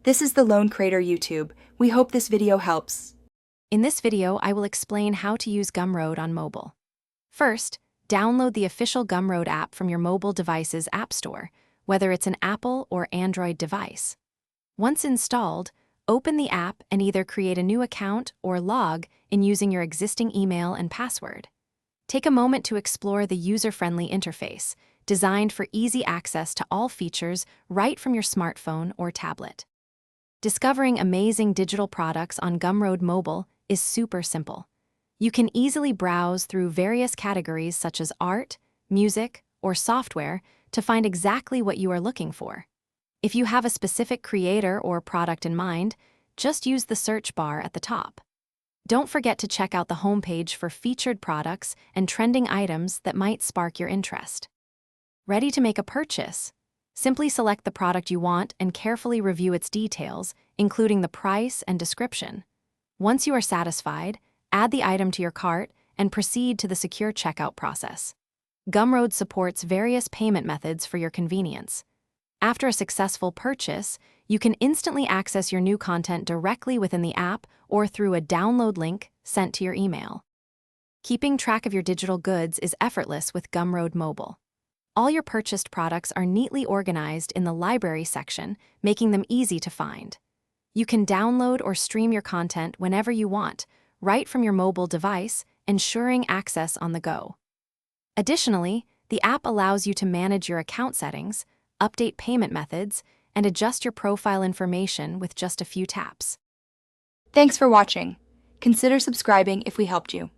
This is the Lone Creator YouTube. We hope this video helps. In this video, I will explain how to use Gumroad on mobile. First, download the official Gumroad app from your mobile device's app store, whether it's an Apple or Android device. Once installed, open the app and either create a new account or log in using your existing email and password. Take a moment to explore the user-friendly interface, designed for easy access to all features right from your smartphone or tablet. Discovering amazing digital products on Gumroad Mobile is super simple. You can easily browse through various categories such as art, music, or software to find exactly what you are looking for. If you have a specific creator or product in mind, just use the search bar at the top. Don't forget to check out the homepage for featured products and trending items that might spark your interest. Ready to make a purchase? Simply select the product you want and carefully review its details, including the price and description. Once you are satisfied, add the item to your cart and proceed to the secure checkout process. Gumroad supports various payment methods for your convenience. After a successful purchase, you can instantly access your new content directly within the app or through a download link sent to your email. Keeping track of your digital goods is effortless with Gumroad Mobile. All your purchased products are neatly organized in the library section, making them easy to find. You can download or stream your content whenever you want, right from your mobile device, ensuring access on the go. Additionally, the app allows you to manage your account settings, update payment methods, and adjust your profile information with just a few taps. Thanks for watching. Consider subscribing if we helped you.